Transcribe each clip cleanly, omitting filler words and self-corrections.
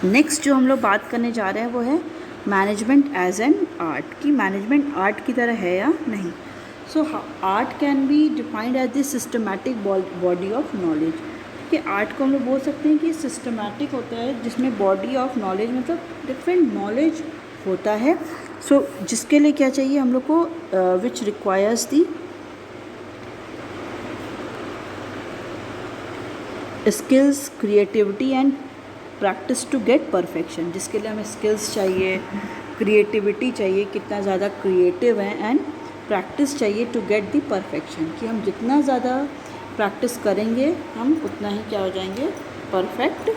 Next जो हम लोग बात करने जा रहे हैं वो है मैनेजमेंट एज एन आर्ट, कि मैनेजमेंट आर्ट की तरह है या नहीं। So art can be defined as the systematic body of knowledge, कि आर्ट को हम लोग बोल सकते हैं कि सिस्टमैटिक होता है जिसमें बॉडी ऑफ नॉलेज मतलब डिफरेंट नॉलेज होता है। सो जिसके लिए क्या चाहिए हम लोग को, which requires the skills, creativity and practice to get perfection, जिसके लिए हमें स्किल्स चाहिए, क्रिएटिविटी चाहिए, कितना ज़्यादा क्रिएटिव हैं, एंड प्रैक्टिस चाहिए टू गेट दी परफेक्शन, कि हम जितना ज़्यादा प्रैक्टिस करेंगे हम उतना ही क्या हो जाएंगे, परफेक्ट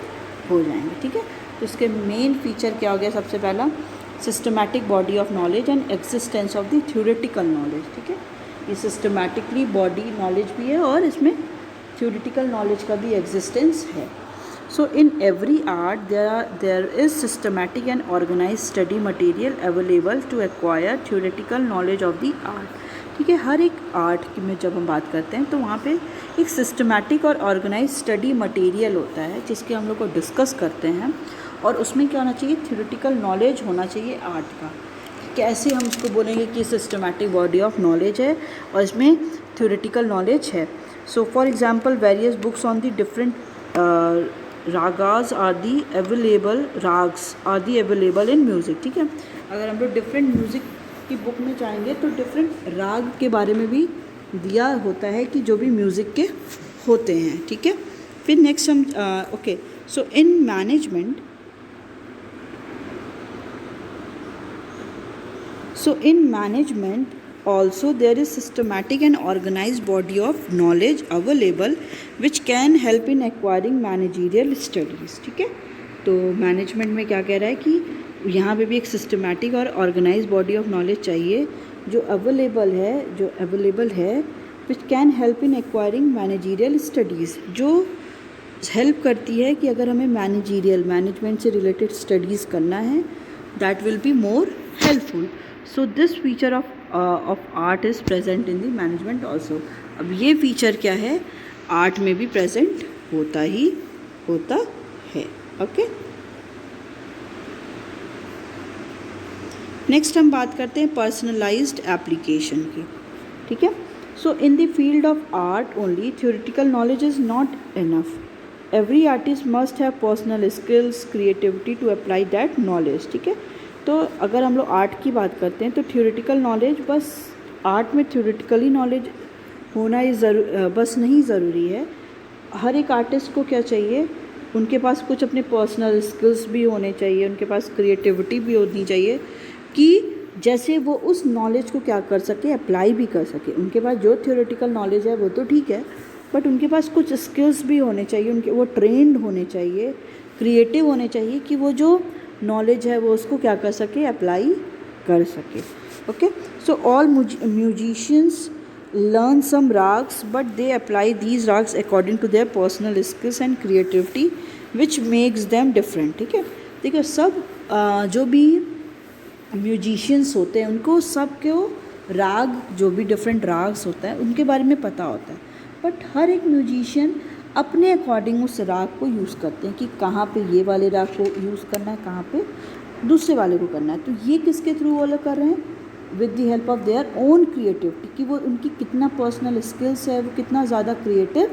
हो जाएंगे। ठीक है, तो इसके मेन फीचर क्या हो गया, सबसे पहला systematic body of knowledge and existence of the theoretical knowledge. ठीक है, ये सिस्टमैटिकली बॉडी नॉलेज भी है और इसमें थ्योरेटिकल नॉलेज का भी एग्जिस्टेंस है। So in every art there is systematic and organized study material available to acquire theoretical knowledge of the art। ठीक है, हर एक आर्ट की में जब हम बात करते हैं तो वहाँ पे एक सिस्टमैटिक और ऑर्गेनाइज स्टडी मटेरियल होता है जिसके हम लोग को डिस्कस करते हैं, और उसमें क्या होना चाहिए, थ्योरेटिकल नॉलेज होना चाहिए आर्ट का। कैसे हम उसको बोलेंगे कि सिस्टमैटिक बॉडी ऑफ नॉलेज है और इसमें थ्योरेटिकल नॉलेज है। So for example various books on the different ragas are the available in music. ठीक है, अगर हम लोग डिफरेंट म्यूज़िक की बुक में जाएंगे तो डिफरेंट राग के बारे में भी दिया होता है कि जो भी म्यूज़िक के होते हैं। ठीक है, फिर नेक्स्ट हम okay, so in management also there is systematic and organized body of knowledge available which can help in acquiring managerial studies। ठीक है, तो मैनेजमेंट में क्या कह रहा है कि यहाँ पे भी एक सिस्टमैटिक और ऑर्गेनाइज बॉडी ऑफ नॉलेज चाहिए जो अवेलेबल है which can help in acquiring managerial studies, जो हेल्प करती है कि अगर हमें मैनेजमेंट से रिलेटेड स्टडीज़ करना है that will be more helpful. So this feature of art is present in the management also. अब ये फीचर क्या है, आर्ट में भी प्रेजेंट होता है। ओके, नेक्स्ट हम बात करते हैं पर्सनलाइज्ड एप्लीकेशन की। ठीक है, so in the field of art only theoretical knowledge is not enough, every artist must have personal skills, creativity to apply that knowledge. ठीक है, तो अगर हम लोग आर्ट की बात करते हैं तो थ्योरेटिकल नॉलेज, बस आर्ट में थ्योरेटिकली नॉलेज होना ही बस नहीं ज़रूरी है। हर एक आर्टिस्ट को क्या चाहिए, उनके पास कुछ अपने पर्सनल स्किल्स भी होने चाहिए, उनके पास क्रिएटिविटी भी होनी चाहिए कि जैसे वो उस नॉलेज को क्या कर सके, अप्लाई भी कर सके। उनके पास जो थ्योरेटिकल नॉलेज है वो तो ठीक है, बट उनके पास कुछ स्किल्स भी होने चाहिए, उनके वो ट्रेंड होने चाहिए, क्रिएटिव होने चाहिए कि वो जो नॉलेज है वो उसको क्या कर सके, अप्लाई कर सके। Okay, so all musicians learn some ragas but they apply these ragas according to their personal skills and creativity which makes them different. ठीक है, देखिए सब जो भी म्यूजिशियंस होते हैं उनको सब को राग, जो भी डिफरेंट राग्स होता है उनके बारे में पता होता है, बट हर एक म्यूजिशियन अपने अकॉर्डिंग उस राग को यूज़ करते हैं कि कहाँ पे ये वाले राग को यूज़ करना है, कहाँ पे दूसरे वाले को करना है। तो ये किसके थ्रू वो लोग कर रहे हैं, with the help of their own creativity, कि वो उनकी कितना पर्सनल स्किल्स है, वो कितना ज़्यादा क्रिएटिव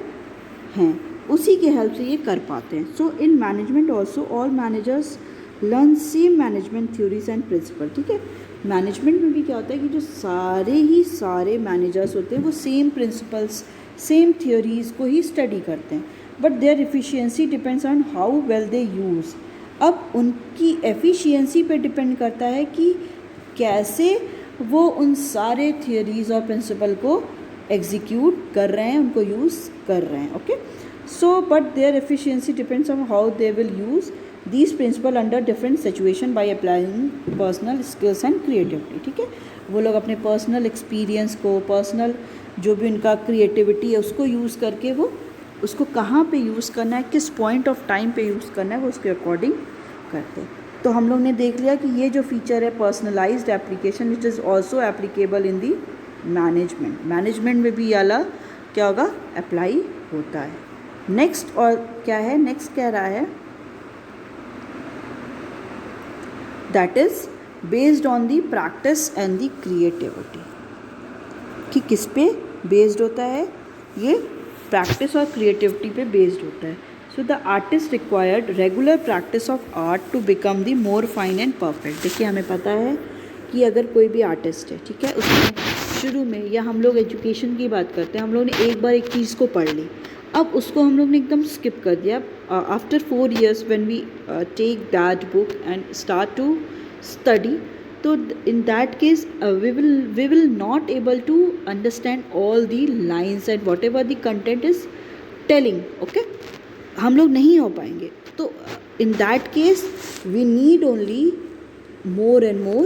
हैं, उसी के हेल्प से ये कर पाते हैं। So in management also all managers learn same management theories and principle. ठीक है, मैनेजमेंट में भी क्या होता है कि जो सारे मैनेजर्स होते हैं वो सेम प्रिंसिपल्स, सेम थ्योरीज़ को ही स्टडी करते हैं, but their efficiency depends on how well they use. अब उनकी एफिशिएंसी पे डिपेंड करता है कि कैसे वो उन सारे थ्योरीज़ और प्रिंसिपल को एग्जीक्यूट कर रहे हैं, उनको यूज़ कर रहे हैं। Okay, so but their efficiency depends on how they will use these principle under different situation by applying personal skills and creativity. ठीक है, वो लोग अपने पर्सनल एक्सपीरियंस को, पर्सनल जो भी उनका क्रिएटिविटी है उसको यूज़ करके वो उसको कहाँ पे यूज़ करना है, किस पॉइंट ऑफ टाइम पे यूज़ करना है, वो उसके अकॉर्डिंग करते हैं। तो हम लोग ने देख लिया कि ये जो फीचर है personalised application, it is also applicable in the management में भी ये वाला क्या होगा, अप्लाई होता है। नेक्स्ट और क्या है, नेक्स्ट कह रहा है that is based on the practice and the creativity. कि किस पे बेस्ड होता है? ये प्रैक्टिस और क्रिएटिविटी पे बेस्ड होता है। So the artist required regular practice of art to become the more fine and perfect. देखिए हमें पता है कि अगर कोई भी आर्टिस्ट है, ठीक है, उसने शुरू में, या हम लोग एजुकेशन की बात करते हैं, हम लोग ने एक बार एक चीज़ को पढ़ ली, अब उसको हम लोग ने एकदम स्किप कर दिया। After 4 years when we take that book and start to study, तो in that case we will not able to understand all the lines and whatever the content is telling, okay, हम लोग नहीं हो पाएंगे। तो in that case we need only more and more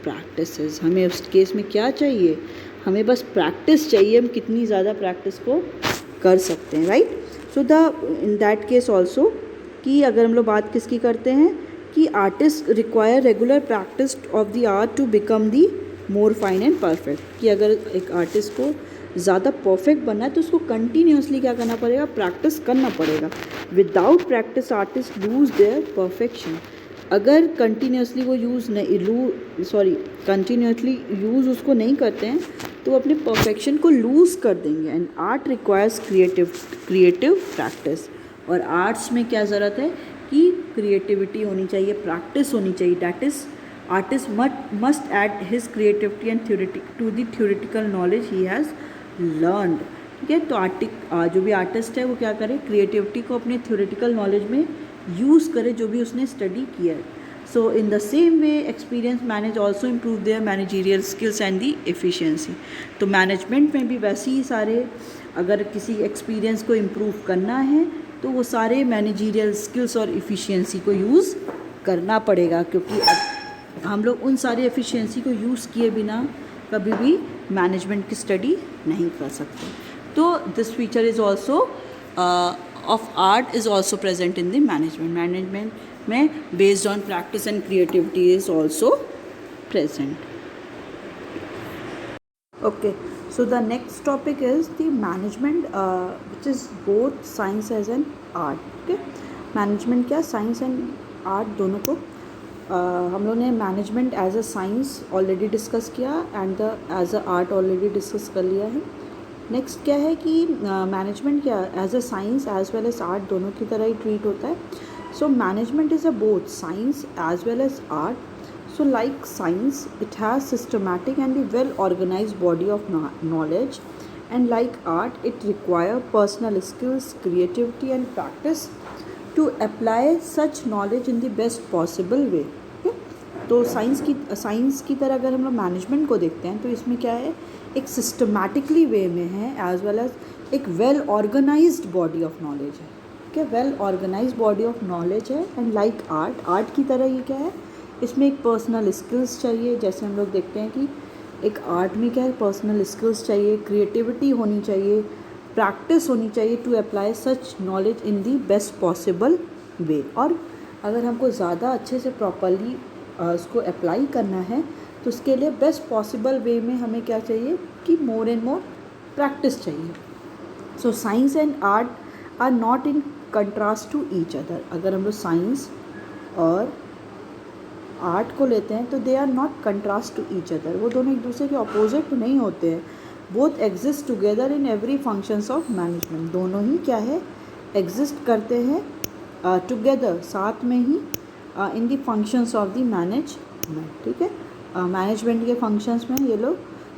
practices। हमें उस case में क्या चाहिए? हमें बस प्रैक्टिस चाहिए, हम कितनी ज़्यादा प्रैक्टिस को कर सकते हैं, right. So the in that case also, कि अगर हम लोग बात किसकी करते हैं कि artist require regular practice of the art to become the more fine and perfect. कि अगर एक आर्टिस्ट को ज़्यादा परफेक्ट बनना है तो उसको कंटिन्यूसली क्या करना पड़ेगा? प्रैक्टिस करना पड़ेगा। Without practice artist lose their perfection. अगर कंटिन्यूसली वो कंटिन्यूसली यूज़ उसको नहीं करते हैं तो वो अपने परफेक्शन को लूज़ कर देंगे। And art requires creative practice. और आर्ट्स में क्या ज़रूरत है कि क्रिएटिविटी होनी चाहिए, प्रैक्टिस होनी चाहिए। That is artist must add his creativity and to the theoretical knowledge he has learned. ठीक है, तो जो भी आर्टिस्ट है वो क्या करे? क्रिएटिविटी को अपने थ्योरेटिकल नॉलेज में यूज़ करे जो भी उसने स्टडी किया है। So in the same way experience manage also improve their managerial skills and the efficiency. तो मैनेजमेंट में भी वैसे ही सारे, अगर किसी एक्सपीरियंस को इम्प्रूव करना है तो वो सारे मैनेजरियल स्किल्स और एफिशिएंसी को यूज़ करना पड़ेगा, क्योंकि हम लोग उन सारे एफिशिएंसी को यूज़ किए बिना कभी भी मैनेजमेंट की स्टडी नहीं कर सकते। तो this feature is also of art is also present in the management में based on practice and creativity is also present. Okay, so the next topic is the management, which is both science as an art. Okay, management क्या, science and art दोनों को हम लोग ने management as a science already discuss किया and the as a art already discuss कर लिया है। नेक्स्ट क्या है कि मैनेजमेंट क्या as a science as well as art दोनों की तरह ही ट्रीट होता है। So management is a both science as well as art. So like science, it has systematic and a well-organized body of knowledge, and like art, it requires personal skills, creativity and practice to apply such knowledge in the best possible way. Okay? तो science की तरह अगर हम लोग management को देखते हैं तो इसमें क्या है, एक सिस्टमैटिकली वे में है एज वेल एज एक well organised body of knowledge है. ठीक है, well organised body of knowledge है. एंड लाइक आर्ट की तरह ये क्या है, इसमें एक पर्सनल स्किल्स चाहिए. जैसे हम लोग देखते हैं कि एक आर्ट में क्या है, पर्सनल स्किल्स चाहिए, क्रिएटिविटी होनी चाहिए, प्रैक्टिस होनी चाहिए to apply such knowledge in the best possible way. और अगर हमको ज़्यादा अच्छे से प्रॉपरली उसको अप्लाई करना है तो उसके लिए बेस्ट पॉसिबल वे में हमें क्या चाहिए कि मोर एंड मोर प्रैक्टिस चाहिए. So science and art are not in contrast to each other. अगर हम लोग साइंस और आर्ट को लेते हैं तो they are not contrast to each other. वो दोनों एक दूसरे के अपोजिट नहीं होते हैं. Both exist together in every functions of management. दोनों ही क्या है, एग्जिस्ट करते हैं टुगेदर, साथ में ही in the functions of the management. ठीक है, मैनेजमेंट के फंक्शंस में ये लोग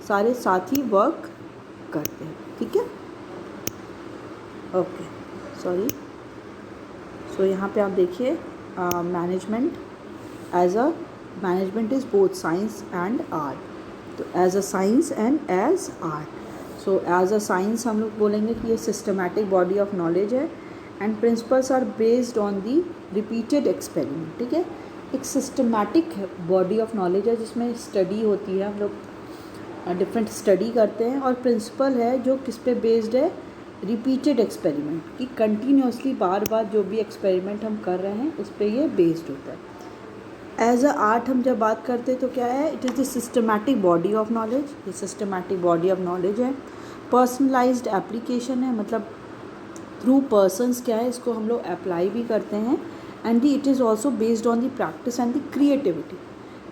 सारे साथ ही वर्क करते हैं. ठीक है, ओके, सॉरी. सो यहाँ पे आप देखिए management as a management is both science and art. तो as a science and as art. So as a science हम लोग बोलेंगे कि ये सिस्टमैटिक बॉडी ऑफ नॉलेज है and principles are based on the repeated experiment. ठीक है, एक सिस्टमैटिक बॉडी ऑफ नॉलेज है जिसमें स्टडी होती है, हम लोग डिफरेंट स्टडी करते हैं. और प्रिंसिपल है जो किस पे बेस्ड है, रिपीटेड एक्सपेरिमेंट, कि कंटिन्यूसली बार बार जो भी एक्सपेरिमेंट हम कर रहे हैं उस पर ये बेस्ड होता है. एज अ आर्ट हम जब बात करते हैं तो क्या है, it is the systematic body of knowledge. ये सिस्टमैटिक बॉडी ऑफ नॉलेज है. पर्सनलाइज्ड एप्लीकेशन है, मतलब थ्रू पर्सन्स क्या है, इसको हम लोग अप्लाई भी करते हैं. And the it is also based on the practice and the creativity.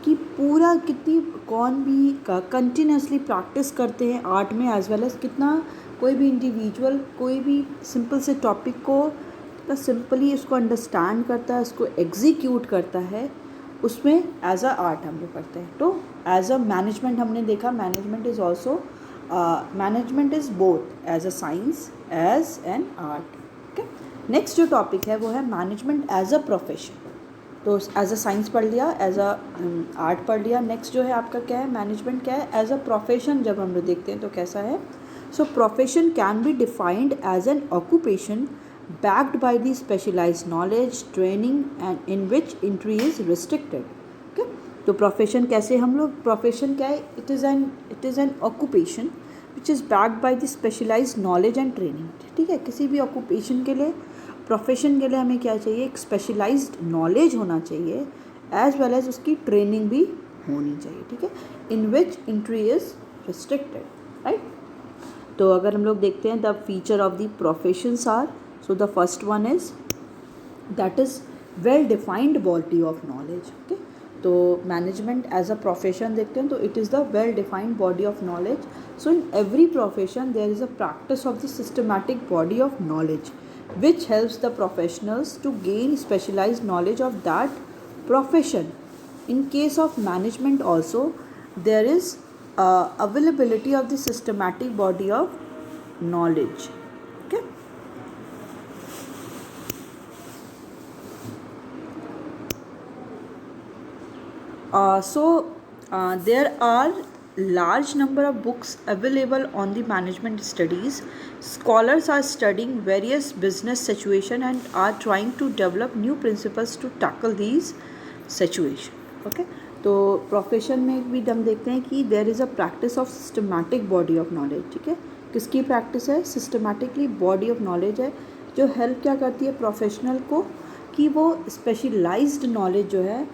कि पूरा कितनी कौन भी कंटिन्यूसली प्रैक्टिस करते हैं आर्ट में, एज वेल एज कितना कोई भी इंडिविजुअल कोई भी सिंपल से टॉपिक को तो सिंपली उसको अंडरस्टैंड करता है, उसको एग्जीक्यूट करता है, उसमें एज अ आर्ट हम लोग करते हैं। तो एज अ मैनेजमेंट हमने देखा, management is also management is both as a science as an art. Okay, next जो टॉपिक है वो है मैनेजमेंट एज अ प्रोफेशन। तो एज अ साइंस पढ़ लिया, एज अ आर्ट पढ़ लिया। नेक्स्ट जो है आपका क्या है, मैनेजमेंट क्या है, एज अ प्रोफेशन जब हम लोग देखते हैं तो कैसा है। So profession can be defined as an occupation backed by the specialized knowledge, training and in which entry is restricted. Okay? तो प्रोफेशन कैसे हम लोग, प्रोफेशन क्या है, it is an occupation which is backed by the specialised knowledge and training. ठीक है, किसी भी ऑक्यूपेशन के लिए, प्रोफेशन के लिए हमें क्या चाहिए, एक स्पेशलाइज्ड नॉलेज होना चाहिए एज वेल एज उसकी ट्रेनिंग भी होनी चाहिए। ठीक है, in which entry is restricted, right. तो अगर हम लोग देखते हैं the feature of the professions are, so the first one is that is well defined body of knowledge. Okay, तो मैनेजमेंट एज अ प्रोफेशन देखते हैं तो it is the well defined body of knowledge. So in every profession there is a practice of the systematic body of knowledge which helps the professionals to gain specialized knowledge of that profession. In case of management also there is availability of the systematic body of knowledge. Okay, there are large number of books available on the management studies. Scholars are studying various business situation and are trying to develop new principles to tackle these situation. Okay, तो profession में भी हम देखते हैं कि there is a practice of systematic body of knowledge. ठीक है, किसकी प्रैक्टिस है, सिस्टमैटिकली बॉडी ऑफ नॉलेज है जो हेल्प क्या करती है प्रोफेशनल को कि वो स्पेशलाइज्ड नॉलेज जो है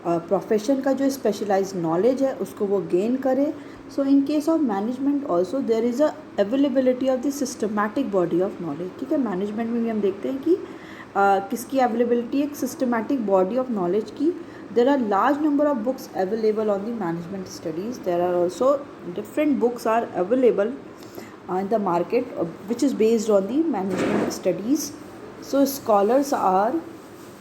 प्रोफेशन का जो स्पेशलाइज्ड नॉलेज है उसको वो गेन करे। So in case of management also there is a availability of the systematic body of knowledge. ठीक है, मैनेजमेंट में भी हम देखते हैं कि किसकी अवेलेबिलिटी, एक सिस्टमैटिक बॉडी ऑफ नॉलेज की। There are large number of books available on the management studies. There are also different books are available in the market which is based on the management studies. So scholars are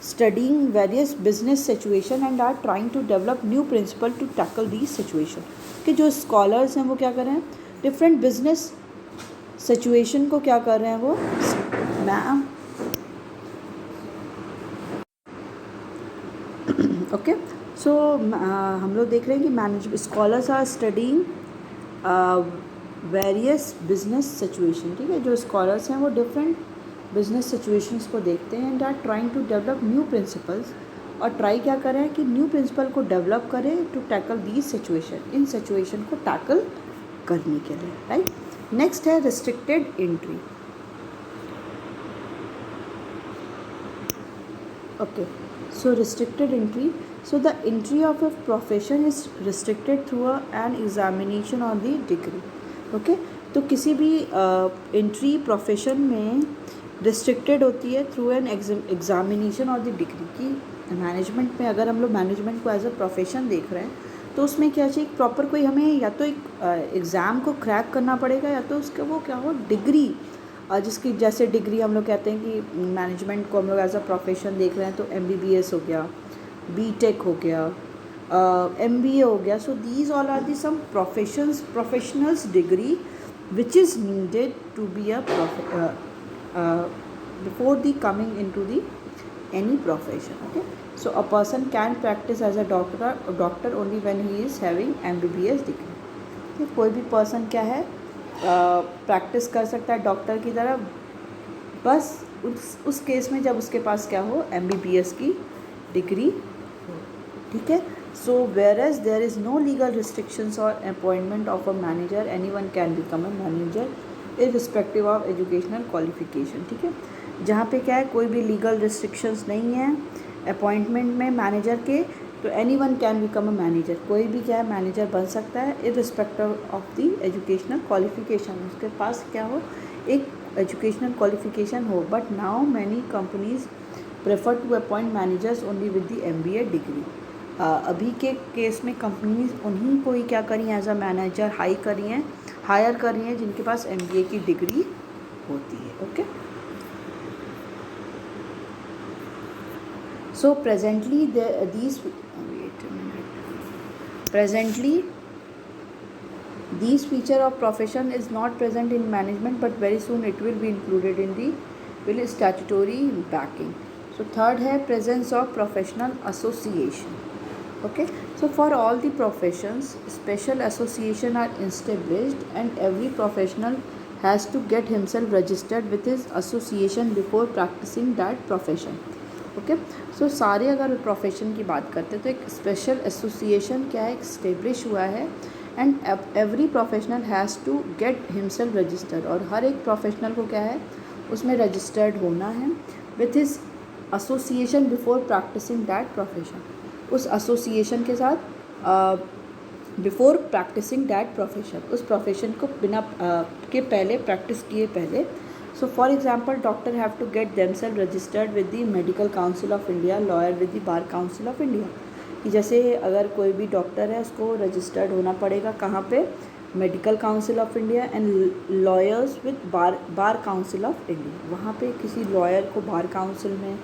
studying various business situation and are trying to develop new principle to tackle these situation. कि जो scholars हैं वो क्या कर रहे हैं, different business situation को क्या कर रहे हैं वो मैम ओके। सो हम लोग देख रहे हैं कि manage scholars are studying various business situation. ठीक है, जो स्कॉलर्स हैं वो डिफरेंट बिजनेस सिचुएशंस को देखते हैं and are trying to develop new principles, और ट्राई क्या करें कि न्यू प्रिंसिपल को डेवलप करें टू टैकल दीज सिचुएशन, इन सिचुएशन को टैकल करने के लिए, राइट। नेक्स्ट है restricted entry. Okay, so restricted entry, so the entry of a profession is restricted through an examination or the degree. Okay, तो किसी भी एंट्री प्रोफेशन में रिस्ट्रिक्टेड होती है थ्रू एन एग्जामिनेशन और द डिग्री की। Management में अगर हम लोग मैनेजमेंट को एज अ प्रोफेशन देख रहे हैं तो उसमें क्या चाहिए, प्रॉपर कोई हमें या तो एक एग्ज़ाम को क्रैक करना पड़ेगा या तो उसका वो क्या हो डिग्री, जिसकी जैसे डिग्री हम लोग कहते हैं कि मैनेजमेंट को हम लोग एज अ प्रोफेशन देख रहे हैं तो MBBS हो गया, BTech हो गया, MBA हो गया। So these all are the some professionals degree which is needed to be a before the coming in to the any profession. Okay, so a person can practice as a doctor only when he is having MBBS degree. कोई भी person क्या है practice कर सकता है doctor की तरह बस उस केस में जब उसके पास क्या हो MBBS की डिग्री हो। ठीक है, so where as there is no legal restrictions और appointment of a manager, anyone can become a manager irrespective of educational qualification. ठीक है, जहाँ पे क्या है कोई भी लीगल रिस्ट्रिक्शंस नहीं है अपॉइंटमेंट में मैनेजर के, तो anyone can become a manager, कोई भी क्या है मैनेजर बन सकता है irrespective of the educational qualification, उसके पास क्या हो एक एजुकेशनल क्वालिफिकेशन हो। But now many companies prefer to appoint managers only with the MBA degree. अभी के केस में कंपनीज उन्हीं को ही क्या करी एज अ मैनेजर हायर कर रही हैं जिनके पास MBA की डिग्री होती है. Okay. So presently these feature of profession is not present in management, but very soon it will be included in the will statutory backing. So third है presence of professional association. Okay, so for all the professions special association are established and every professional has to get himself registered with his association before practicing that profession. Okay. So सारे अगर profession की बात करते हैं तो एक special association क्या है इस्टेब्लिश हुआ है and every professional has to get himself registered. और हर एक प्रोफेशनल को क्या है उसमें रजिस्टर्ड होना है with his association before practising that profession. उस एसोसिएशन के साथ बिफोर प्रैक्टिसिंग दैट प्रोफेशन उस प्रोफेशन को बिना के पहले प्रैक्टिस किए पहले. So for example, doctor have to get themselves registered with the Medical Council of India, lawyer with the Bar Council of India. कि जैसे अगर कोई भी डॉक्टर है उसको रजिस्टर्ड होना पड़ेगा कहाँ पे medical council of India and lawyers with bar council of India. वहाँ पे किसी लॉयर को बार काउंसिल में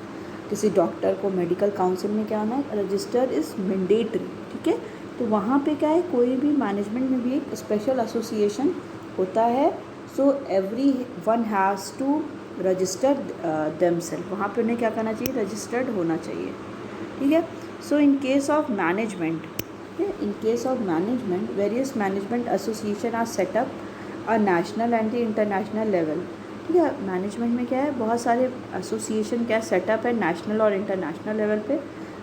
किसी डॉक्टर को मेडिकल काउंसिल में क्या होना है रजिस्टर इज़ मैंडेटरी. ठीक है. तो वहाँ पे क्या है कोई भी मैनेजमेंट में भी एक स्पेशल एसोसिएशन होता है. So every one has to register themselves. वहाँ पे उन्हें क्या करना चाहिए रजिस्टर्ड होना चाहिए. ठीक है. So in case of management various management association are set up a national and the international level. ठीक है. मैनेजमेंट में क्या है बहुत सारे एसोसिएशन क्या सेटअप है नेशनल और इंटरनेशनल लेवल पे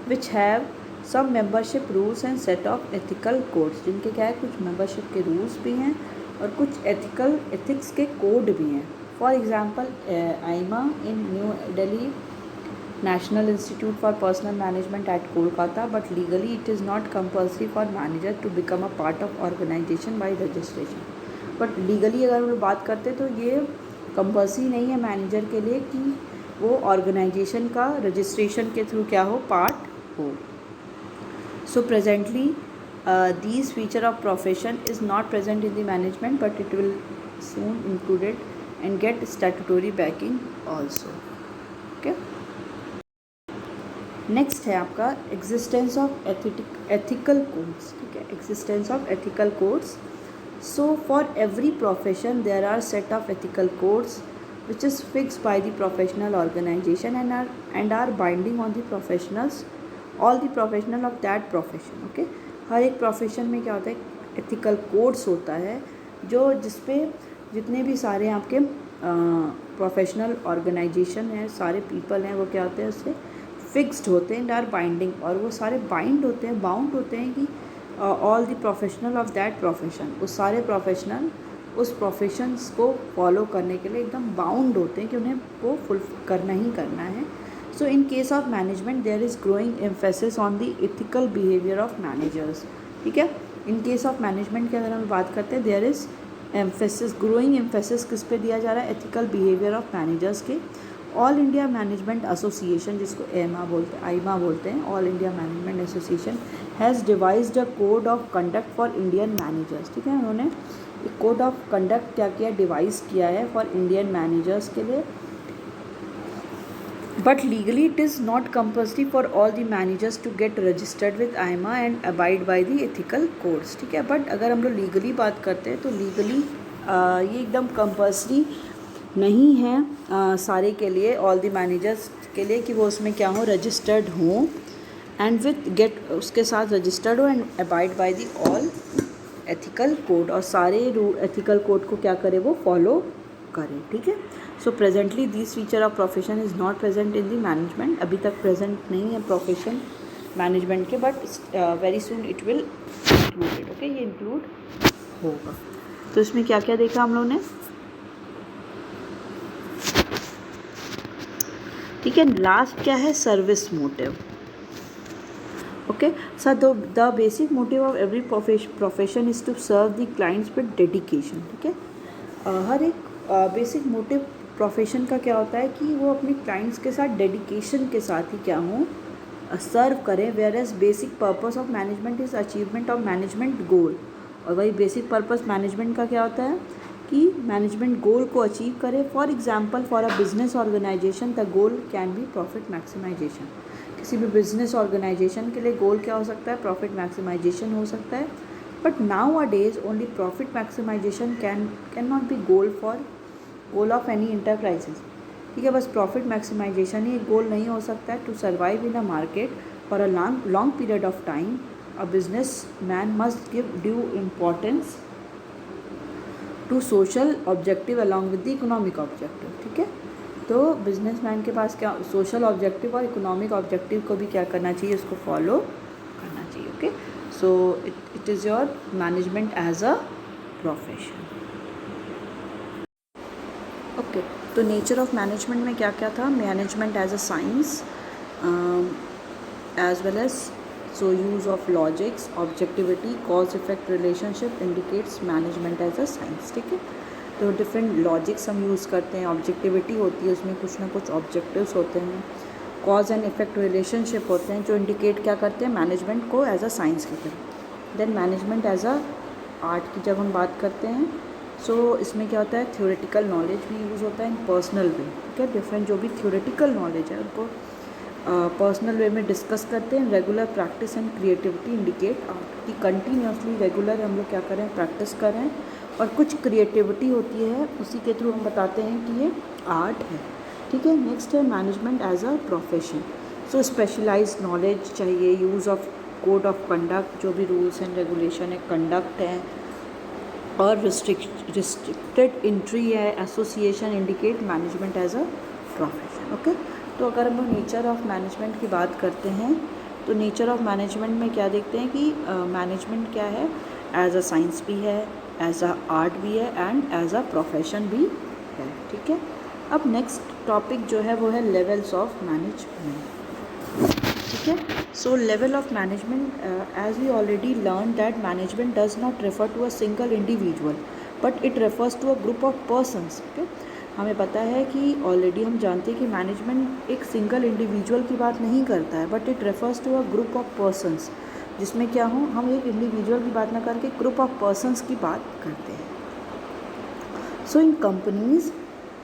विच हैव सब membership rules and set of ethical codes. जिनके क्या है कुछ मेंबरशिप के रूल्स भी हैं और कुछ एथिक्स के कोड भी हैं. For example AIMA in New Delhi National Institute for Personnel Management at Kolkata, but legally it is not compulsory for manager to become a part of organisation by registration. But legally अगर हम लोग बात करते तो ये कंपल्सरी नहीं है मैनेजर के लिए कि वो ऑर्गेनाइजेशन का रजिस्ट्रेशन के थ्रू क्या हो पार्ट हो. So presently these feature of profession is not present in the management, but it will soon included and get statutory backing also. Okay. Next है आपका एग्जिस्टेंस ऑफ एथिकल कोड्स. ठीक है. Existence of ethical codes. So for every profession there are set of ethical codes which is fixed by the professional organisation and are binding on the professionals all the professional of that profession. Okay. हर एक profession में क्या होता है ethical codes होता है जो जिसपे जितने भी सारे आपके प्रोफेशनल ऑर्गेनाइजेशन हैं सारे पीपल हैं वो क्या होते हैं उससे फिक्स्ड होते हैं एंड आर बाइंडिंग. और वो सारे बाउंड होते हैं कि all the professional of that profession उस सारे प्रोफेशनल उस प्रोफेशंस को फॉलो करने के लिए एकदम बाउंड होते हैं कि उन्हें वो फुल करना ही करना है. So in case of management there is growing emphasis on the ethical behavior of managers. ठीक है. In case of management की अगर हम बात करते हैं there is growing emphasis किस पे दिया जा रहा है ethical behavior of managers के. ऑल इंडिया मैनेजमेंट एसोसिएशन जिसको आईमा बोलते हैं all India management association has devised a code of conduct for Indian managers. ठीक है. उन्होंने एक कोड ऑफ कंडक्ट क्या किया डिवाइस किया है फॉर इंडियन मैनेजर्स के लिए. But legally it is not compulsory for all the managers to get registered with IMA and abide by the ethical codes. ठीक है. बट अगर हम लोग लीगली बात करते हैं तो लीगली ये एकदम कंपल्सरी नहीं है सारे के लिए ऑल द मैनेजर्स के लिए कि वो उसमें क्या हो रजिस्टर्ड हों एंड विथ गेट उसके साथ रजिस्टर्ड हो and abide by the all ethical code और सारे एथिकल कोड को क्या करे वो फॉलो करें. ठीक है. So presently this feature of profession is not present in the management. अभी तक प्रेजेंट नहीं है प्रोफेशन मैनेजमेंट के but very soon it will included. Okay. ये इंक्लूड होगा. तो इसमें क्या क्या देखा हम लोगों ने. ठीक है. लास्ट क्या है service motive. Okay. Sir the basic motive of every profession is to serve the clients with dedication. ठीक है. हर एक बेसिक मोटिव प्रोफेशन का क्या होता है कि वो अपने क्लाइंट्स के साथ डेडिकेशन के साथ ही क्या हो सर्व करें, whereas basic purpose of management is achievement of management goal. और वही बेसिक पर्पस मैनेजमेंट का क्या होता है कि मैनेजमेंट गोल को अचीव करे। For example for a business organisation the goal can be profit maximisation. किसी भी बिजनेस ऑर्गेनाइजेशन के लिए गोल क्या हो सकता है, प्रॉफिट मैक्सिमाइजेशन हो सकता है। But nowadays only profit maximisation can not be goal of any enterprises. ठीक है, बस प्रॉफिट मैक्सिमाइजेशन ही गोल नहीं हो सकता है। To survive in a market for a long period of time a business man must give due importance to social objective along with the economic objective. ठीक है, तो बिजनेसमैन के पास क्या सोशल ऑब्जेक्टिव और इकोनॉमिक ऑब्जेक्टिव को भी क्या करना चाहिए, उसको फॉलो करना चाहिए। Okay, so it is your management as a profession. Okay, तो नेचर ऑफ मैनेजमेंट में क्या क्या था, management as a science as well as so use of logics, objectivity, cause effect relationship indicates management as a science. ठीक है, तो different logics हम use करते हैं, ऑब्जेक्टिविटी होती है, उसमें कुछ ना कुछ ऑब्जेक्टिव्स होते हैं, कॉज एंड इफेक्ट रिलेशनशिप होते हैं जो इंडिकेट क्या करते हैं, मैनेजमेंट को एज अ साइंस की तरह। Then management as a art की जब हम बात करते हैं, सो इसमें क्या होता है, थ्योरेटिकल नॉलेज भी यूज़ होता है इन पर्सनल वे। ठीक है, डिफरेंट जो भी थ्योरेटिकल नॉलेज है उनको पर्सनल वे में डिस्कस करते हैं। Regular practice and creativity indicate art, कि कंटिन्यूसली रेगुलर हम लोग क्या कर रहे हैं, प्रैक्टिस कर रहे हैं और कुछ क्रिएटिविटी होती है, उसी के थ्रू हम बताते हैं कि ये आर्ट है। ठीक है, नेक्स्ट है management as a profession. So specialised knowledge चाहिए, use of code of conduct, जो भी रूल्स एंड रेगुलेशन है, कंडक्ट है, और रिस्ट्रिक्टेड एंट्री है, association indicate management as a profession. Okay, तो अगर हम नेचर ऑफ मैनेजमेंट की बात करते हैं तो नेचर ऑफ मैनेजमेंट में क्या देखते हैं कि मैनेजमेंट क्या है, एज अ साइंस भी है, एज अ आर्ट भी है एंड एज अ प्रोफेशन भी है। ठीक है, अब नेक्स्ट टॉपिक जो है वो है लेवल्स ऑफ मैनेजमेंट। ठीक है, so level of management, as we already learn that management does not refer to a single individual but it refers to a group of persons. Okay, हमें पता है कि ऑलरेडी हम जानते हैं कि मैनेजमेंट एक सिंगल इंडिविजुअल की बात नहीं करता है, but it refers to a group of persons, जिसमें क्या हो, हम एक इंडिविजुअल की बात ना करके ग्रुप ऑफ पर्सनस की बात करते हैं। So in companies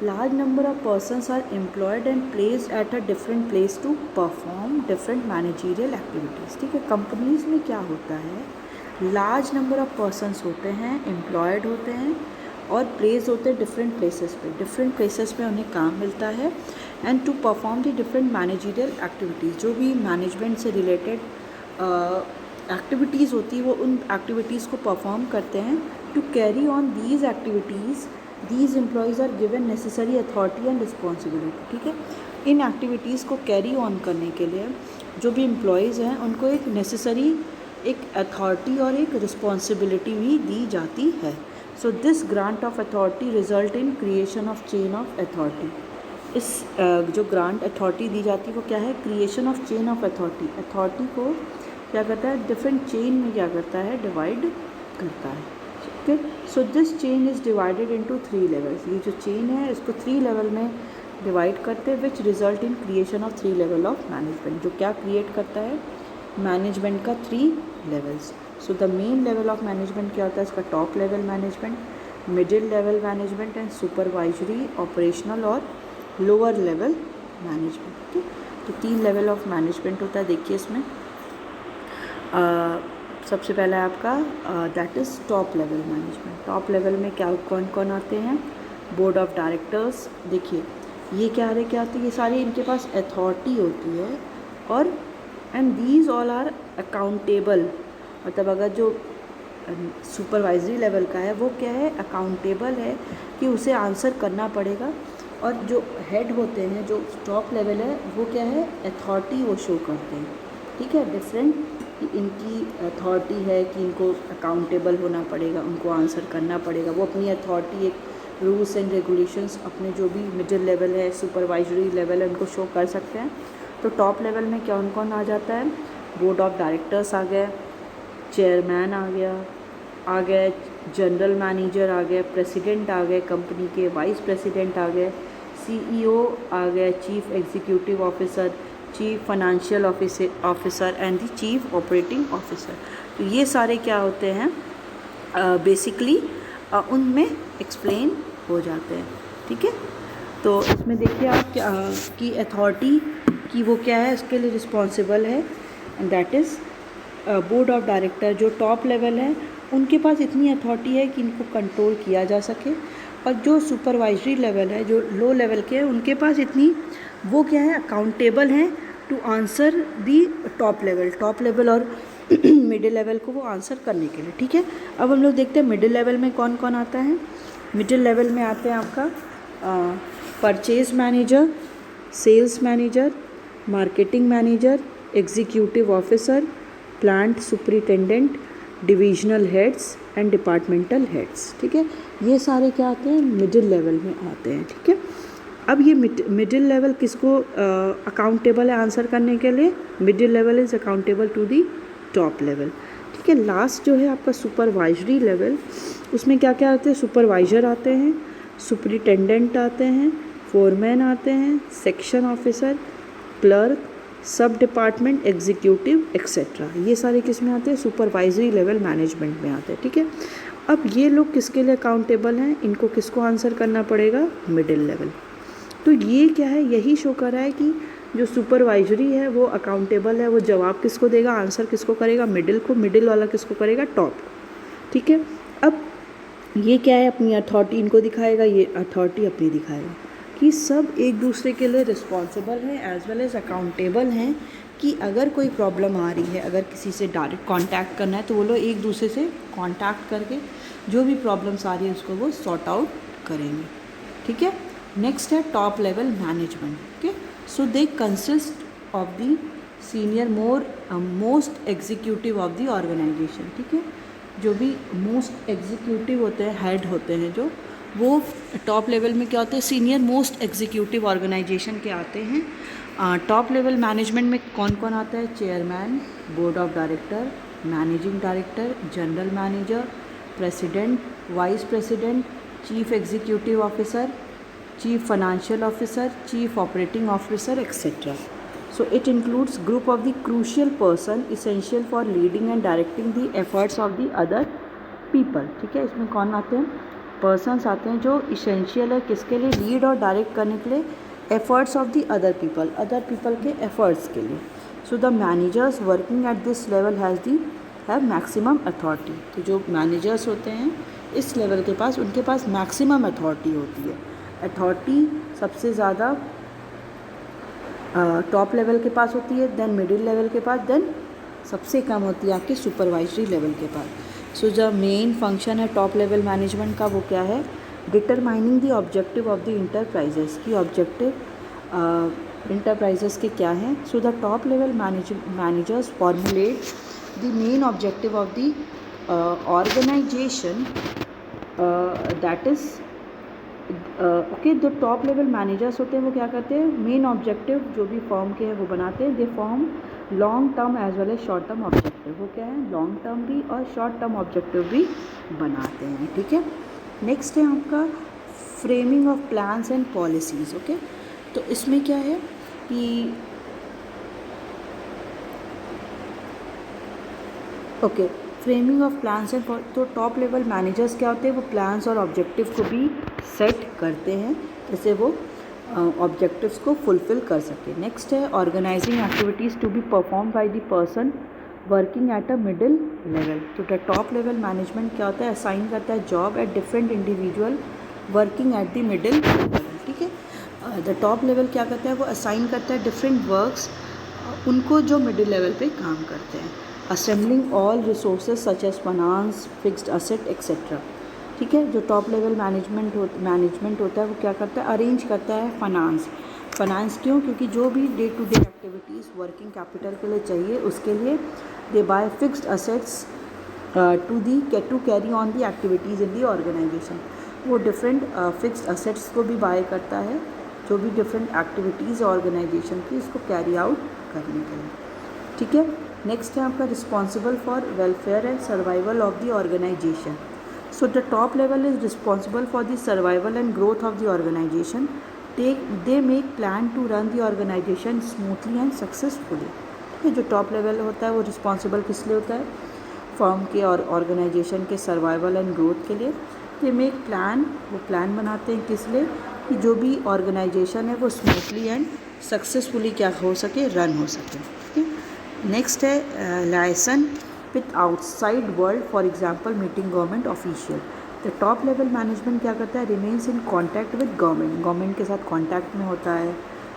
large number of persons are employed and placed at a different place to perform different managerial activities। ठीक है, कंपनीज में क्या होता है, लार्ज नंबर ऑफ पर्सनस होते हैं, एम्प्लॉयड होते हैं और प्लेस होते हैं डिफरेंट प्लेसेस पे, डिफरेंट प्लेसेस पे उन्हें काम मिलता है and to perform the different managerial activities, जो भी मैनेजमेंट से रिलेटेड एक्टिविटीज़ होती है वो उन एक्टिविटीज़ को परफॉर्म करते हैं। To carry on these activities these employees are given necessary authority and responsibility. ठीक है, इन एक्टिविटीज़ को कैरी ऑन करने के लिए जो भी एम्प्लॉयज़ हैं उनको एक नेसेसरी एक अथॉरिटी और एक रिस्पॉन्सिबिलिटी भी दी जाती है। So this grant of authority result in creation of chain of authority. इस जो ग्रांट अथॉरिटी दी जाती है वो क्या है, creation of chain of authority. Authority को क्या करता है, डिफरेंट चेन में क्या करता है, डिवाइड करता है। Okay, so this chain is divided into 3 levels. ये जो चेन है इसको 3 लेवल में डिवाइड करते हैं, which result in creation of 3 level of management, जो क्या क्रिएट करता है, मैनेजमेंट का 3 levels. So the main level of management क्या होता है, इसका top level management, middle level management and supervisory, operational और लोअर लेवल मैनेजमेंट। ठीक, तो 3 लेवल ऑफ मैनेजमेंट होता है। देखिए इसमें सबसे पहला है आपका that is top level management. Top level में क्या कौन कौन आते हैं, बोर्ड ऑफ डायरेक्टर्स। देखिए ये क्या है, क्या आती है, ये सारी इनके पास अथॉरिटी होती है और and these all are accountable. मतलब अगर जो सुपरवाइजरी लेवल का है वो क्या है, अकाउंटेबल है कि उसे आंसर करना पड़ेगा। और जो हेड होते हैं, जो टॉप लेवल है वो क्या है, अथॉरिटी वो शो करते हैं। ठीक है, डिफरेंट इनकी अथॉरिटी है कि इनको अकाउंटेबल होना पड़ेगा, उनको आंसर करना पड़ेगा, वो अपनी अथॉरिटी एक रूल्स एंड रेगुलेशंस अपने जो भी मिडिल लेवल है, सुपरवाइजरी लेवल है, उनको शो कर सकते हैं। तो टॉप लेवल में कौन कौन आ जाता है, बोर्ड ऑफ डायरेक्टर्स आ गए, चेयरमैन आ गए जनरल मैनेजर आ गए, प्रेसिडेंट आ गए कंपनी के, वाइस प्रेसिडेंट आ गए, CEO आ गए, chief executive officer, chief financial officer and the chief operating officer. तो ये सारे क्या होते हैं, बेसिकली उनमें एक्सप्लेन हो जाते हैं। ठीक है, तो इसमें देखिए आप कि अथॉरिटी की वो क्या है, उसके लिए रिस्पॉन्सिबल है, and that is board of director. जो टॉप लेवल है उनके पास इतनी अथॉरिटी है कि इनको कंट्रोल किया जा सके, और जो सुपरवाइजरी लेवल है, जो लो लेवल के हैं, उनके पास इतनी वो क्या है, अकाउंटेबल हैं to answer the top level और मिडिल लेवल को वो आंसर करने के लिए। ठीक है, अब हम लोग देखते हैं मिडिल लेवल में कौन कौन आता है। मिडिल लेवल में आते हैं आपका purchase manager, sales manager, marketing manager, executive officer, plant superintendent, divisional heads and departmental heads. ठीक है, ये सारे क्या आते हैं, मिडिल लेवल में आते हैं। ठीक है, अब ये मिडिल लेवल किसको अकाउंटेबल है आंसर करने के लिए, middle level is accountable to the top level. ठीक है, लास्ट जो है आपका सुपरवाइजरी लेवल, उसमें क्या क्या आते हैं, सुपरवाइजर आते हैं, सुपरिटेंडेंट आते हैं, फोरमैन आते हैं, सेक्शन ऑफिसर, क्लर्क, सब डिपार्टमेंट एग्जीक्यूटिव एक्सेट्रा। ये सारे किस में आते हैं, सुपरवाइजरी लेवल मैनेजमेंट में आते हैं। ठीक है, अब ये लोग किसके लिए अकाउंटेबल हैं, इनको किसको आंसर करना पड़ेगा, मिडिल लेवल। तो ये क्या है, यही शो कर रहा है कि जो सुपरवाइजरी है वो अकाउंटेबल है, वो जवाब किसको देगा, आंसर किसको करेगा, मिडिल को, मिडिल वाला किसको करेगा, टॉप। ठीक है, अब ये क्या है, अपनी अथॉरिटी इनको दिखाएगा, ये अथॉरिटी अपनी दिखाएगा, कि सब एक दूसरे के लिए रिस्पॉन्सिबल हैं एज वेल एज अकाउंटेबल हैं, कि अगर कोई प्रॉब्लम आ रही है, अगर किसी से डायरेक्ट कांटेक्ट करना है, तो वो लोग एक दूसरे से कांटेक्ट करके जो भी प्रॉब्लम्स आ रही है उसको वो सॉर्ट आउट करेंगे। ठीक है, नेक्स्ट है top level management. Okay, so they consist of the senior most executive of the organisation. ठीक है, जो भी मोस्ट एग्जीक्यूटिव होते हैं, हेड होते हैं, जो वो टॉप लेवल में क्या होते हैं, सीनियर मोस्ट एग्जीक्यूटिव ऑर्गेनाइजेशन के आते हैं। टॉप लेवल मैनेजमेंट में कौन कौन आता है, chairman, board of director, managing director, general manager, president, vice president, chief executive officer, chief financial officer, chief operating officer etcetera. So it includes group of the crucial person essential for leading and directing the efforts of the other people। ठीक है, इसमें कौन आते हैं, persons आते हैं जो essential है किसके लिए, लीड और डायरेक्ट करने के लिए efforts of the other people के एफर्ट्स के लिए। So the managers working at this level have maximum authority. तो जो मैनेजर्स होते हैं इस लेवल के पास, उनके पास मैक्सिमम अथॉरिटी होती है। अथॉरिटी सबसे ज़्यादा टॉप लेवल के पास होती है, देन मिडिल लेवल के पास, देन सबसे कम होती है आपके सुपरवाइजरी लेवल के पास। सो जो मेन फंक्शन है टॉप लेवल मैनेजमेंट का वो क्या है, determining the objective of the enterprises की ऑब्जेक्टिव इंटरप्राइजेस के क्या हैं। So the top level managers formulate the main objective of the organization, that is okay. जो टॉप लेवल मैनेजर्स होते हैं वो क्या करते हैं, मेन ऑब्जेक्टिव जो भी फॉर्म के हैं वो बनाते हैं। They form long term as well as short term objective. वो क्या है, लॉन्ग टर्म भी और शॉर्ट टर्म ऑब्जेक्टिव भी बनाते हैं। ठीक है, नेक्स्ट है आपका framing of plans and policies. Okay, तो इसमें क्या है कि okay framing of plans and, तो टॉप लेवल मैनेजर्स क्या होते हैं, वो प्लान्स और ऑब्जेक्टिव को भी सेट करते हैं जैसे वो ऑब्जेक्टिव्स को फुलफ़िल कर सके। नेक्स्ट है organizing activities to be perform by the person working at a middle level. तो द टॉप लेवल मैनेजमेंट क्या होता है, असाइन करता है job at different individual working at the middle level. ठीक है, द टॉप लेवल क्या करता है, वो असाइन करता है डिफरेंट वर्क्स उनको जो मिडिल लेवल पे काम करते हैं। Assembling all resources such as finance, fixed asset etcetera. ठीक है, जो टॉप लेवल मैनेजमेंट होता है वो क्या करता है, अरेंज करता है फाइनेंस क्यों, क्योंकि जो भी day to day activities working capital के लिए चाहिए उसके लिए they buy fixed assets to carry on the activities in the organisation. वो डिफरेंट फिक्स्ड असेट्स को भी बाय करता है जो भी डिफरेंट एक्टिविटीज़ ऑर्गेनाइजेशन की इसको कैरी आउट करने के लिए। ठीक है, नेक्स्ट है आपका responsible for welfare and survival of the organization. So the top level is responsible for the survival and growth of the organization. They make plan to run the organization smoothly and successfully. ठीक है, जो top level होता है वो responsible किस लिए होता है, फर्म के और ऑर्गेनाइजेशन के सर्वाइवल एंड ग्रोथ के लिए। दे मेक प्लान, वो प्लान बनाते हैं किस लिए, कि जो भी ऑर्गेनाइजेशन है वो स्मूथली एंड सक्सेसफुली क्या हो सके, रन हो सके। ठीक है, नेक्स्ट है licence with outside world, for example meeting government official. The top level management क्या करता है, remains in contact with government के साथ कॉन्टैक्ट में होता है,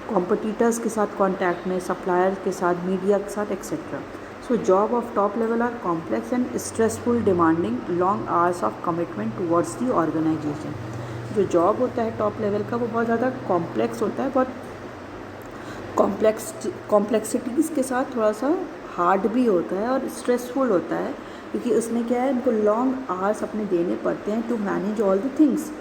कॉम्पिटिटर्स के साथ कॉन्टैक्ट में, सप्लायर के साथ, मीडिया के साथ, etcetera. So job of top level are complex and stressful, demanding long hours of commitment towards the organization. जो जॉब होता है टॉप लेवल का वो बहुत ज़्यादा कॉम्प्लेक्स होता है, बहुत कॉम्प्लेक्सिटीज़ के साथ थोड़ा सा हार्ड भी होता है और स्ट्रेसफुल होता है, क्योंकि उसमें क्या है, इनको लॉन्ग आवर्स अपने देने पड़ते हैं to manage all the things.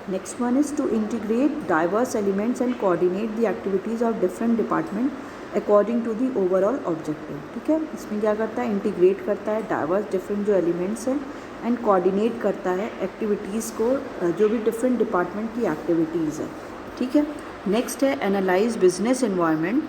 Next one is to integrate diverse elements and coordinate the activities of different department according to the overall objective. ठीक है, इसमें क्या करता है, इंटीग्रेट करता है डाइवर्स डिफरेंट जो एलिमेंट्स हैं एंड कोऑर्डिनेट करता है एक्टिविटीज़ को, जो भी डिफरेंट डिपार्टमेंट की एक्टिविटीज़ है। ठीक है, नेक्स्ट है analyse business environment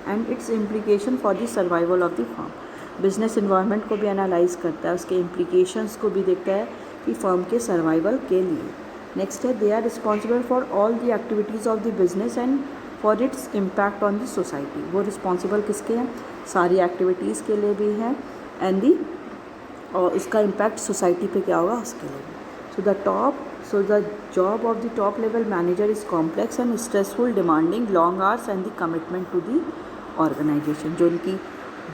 and it's implication for the survival of the firm. Business environment को भी एनालाइज करता है, उसके इम्प्लीकेशंस को भी देखता है कि फर्म के सर्वाइवल के लिए। नेक्स्ट है they are responsible for all the activities of the business and for its impact on the society. वो रिस्पॉन्सिबल किसके हैं, सारी एक्टिविटीज़ के लिए भी है एंड दी, और उसका इम्पैक्ट सोसाइटी पे क्या होगा उसके लिए भी। So the job of the top level manager is complex and stressful, demanding long hours and the commitment to the organization। जो उनकी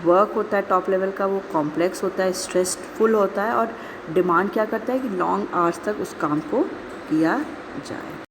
वर्क होता है टॉप लेवल का वो कॉम्प्लेक्स होता है, स्ट्रेसफुल होता है और डिमांड क्या करता है कि लॉन्ग आवर्स तक उस काम को किया जाए।